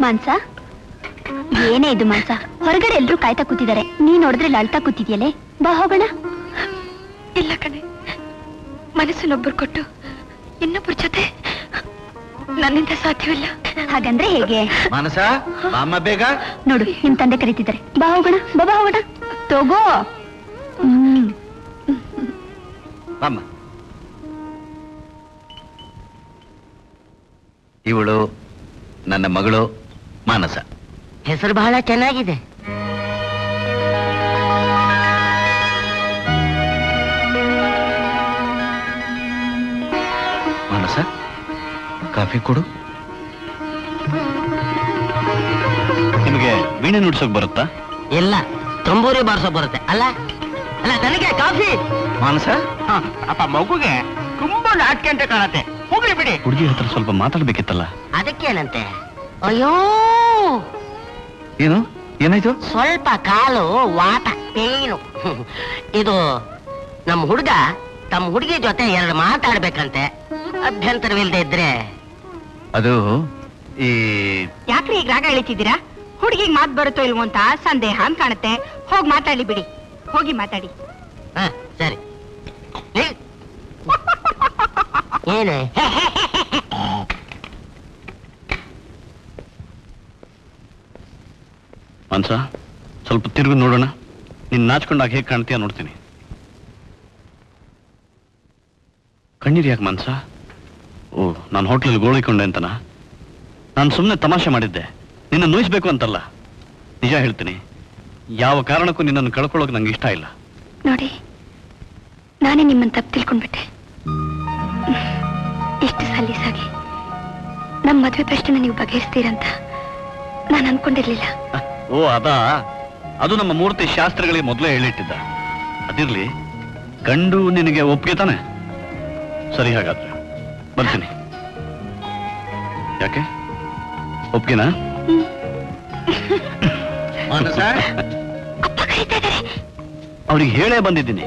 ಮಾಂಸ ಏನೇ ಇದು ಮಾಂಸ? ಹೊರಗಡೆ ಎಲ್ರೂ ಕಾಯ್ತಾ ಕೂತಿದ್ದಾರೆ, ನೀ ನೋಡಿದ್ರೆ ಅಳ್ತಾ ಕೂತಿದ್ಯಲ್ಲೇ. ಬಾ ಹೋಗೋಣ. ಇಲ್ಲ ಕಣೆ, ಮನಸ್ಸನ್ನೊಬ್ಬರು ಕೊಟ್ಟು ಇನ್ನೊಬ್ಬರ ಜೊತೆ ನನ್ನಿಂದ ಸಾಧ್ಯವಿಲ್ಲ. ಹಾಗಂದ್ರೆ ಹೇಗೆ? ಮಾನಸ ಬಾಮ್ಮ ಬೇಗ. ನೋಡು ನಿಮ್ ತಂದೆ ಕರೀತಿದ್ದಾರೆ. ಬಾ ಹೋಗೋಣ, ಬಾ ಹೋಗೋಣ. ತಗೋ. ಬಾಮ್ಮ. ಇವಳು ನನ್ನ ಮಗಳು ಮಾನಸ. ಹೆಸರು ಬಹಳ ಚೆನ್ನಾಗಿದೆ. ಮಾನಸ, ಕಾಫಿ ಕೊಡು. ನಿಮಗೆ ವೀಣೆ ನುಡ್ಸೋಕ್ ಬರುತ್ತಾ? ಇಲ್ಲ, ತಂಬೂರಿ ಬಾರಿಸೋ ಬರುತ್ತೆ. ಅಲ್ಲ ಅಲ್ಲ, ನನಗೆ ಕಾಫಿ. ಮಾನಸ, ಅಪ್ಪ ಮಗುಗೆ ತುಂಬಾ ನಾಟಕ ಅಂತ ಕಾಣತ್ತೆ. ಹೋಗ್ಲಿ ಬಿಡಿ. ಹುಡುಗಿ ಹತ್ರ ಸ್ವಲ್ಪ ಮಾತಾಡ್ಬೇಕಿತ್ತಲ್ಲ. ಅದಕ್ಕೇನಂತೆ? ಅಯ್ಯೋ, ಏನು ಏನಾಯ್ತು? ಸ್ವಲ್ಪ ಕಾಲು ವಾತ ಪೇನು. ಇದು ನಮ್ಮ ಹುಡುಗ ತಮ್ಮ ಹುಡುಗಿ ಜೊತೆ ಎರಡು ಮಾತಾಡ್ಬೇಕಂತೆ. ಅಭ್ಯಂತರವಿಲ್ಲದೆ ಇದ್ರೆ. ಅದು ಈ ಯಾಕ್ರಿ ಈಗ ರಾಗ ಎಳಿತಿದ್ದೀರಾ? ಹುಡುಗಿಗೆ ಮಾತು ಬರುತ್ತೋ ಇಲ್ವೋ ಅಂತ ಸಂದೇಹ ಅಂತ ಕಾಣುತ್ತೆ. ಹೋಗಿ ಮಾತಾಡಿ ಬಿಡಿ, ಹೋಗಿ ಮಾತಾಡಿ. ಸರಿ. ಏನು ಮಾನಸ, ಸ್ವಲ್ಪ ತಿರುಗಿ ನೋಡೋಣ. ನೀನ್ ನಾಚ್ಕೊಂಡಾಗ ಹೇಗೆ ಕಾಣ್ತೀಯ ನೋಡ್ತೀನಿ. ಕಣ್ಣೀರು ಯಾಕೆ ಮಾನಸ? ಓ, ನಾನು ಹೋಟ್ಲಲ್ಲಿ ಗೋಳಿಕೊಂಡೆ ಅಂತನಾ? ನಾನು ಸುಮ್ಮನೆ ತಮಾಷೆ ಮಾಡಿದ್ದೆ, ನಿನ್ನ ನೋಯಿಸ್ಬೇಕು ಅಂತಲ್ಲ. ನಿಜ ಹೇಳ್ತೀನಿ, ಯಾವ ಕಾರಣಕ್ಕೂ ನಿನ್ನನ್ನು ಕಳ್ಕೊಳ್ಳೋಕೆ ನಂಗೆ ಇಷ್ಟ ಇಲ್ಲ. ನೋಡಿ, ನಾನೇ ನಿಮ್ಮನ್ನು ತಪ್ಪು ತಿಳ್ಕೊಂಡ್ಬಿಟ್ಟೆ. ಇಷ್ಟು ಸಲೀಸಾಗಿ ನಮ್ಮ ಮದುವೆ ಪ್ರಶ್ನೆ ನೀವು ಬಗೆಹರಿಸ್ತೀರಂತ ನಾನು ಅನ್ಕೊಂಡಿರ್ಲಿಲ್ಲ. ಓ ಅದಾ, ಅದು ನಮ್ಮ ಮೂರ್ತಿ ಶಾಸ್ತ್ರಗಳಿಗೆ ಮೊದಲೇ ಹೇಳಿಟ್ಟಿದ್ದ. ಅದಿರ್ಲಿ, ಗಂಡು ನಿನಗೆ ಒಪ್ಪಿಗೆ ತಾನೆ? ಸರಿ, ಹಾಗಾದ್ರೆ ಬರ್ತೀನಿ. ಯಾಕೆ ಒಪ್ಪಿಗೆನಾ? ಅಪ್ಪ ಕರೀತಾ ಇದ್ದಾರೆ. ಅವ್ರಿಗೆ ಹೇಳೇ ಬಂದಿದ್ದೀನಿ.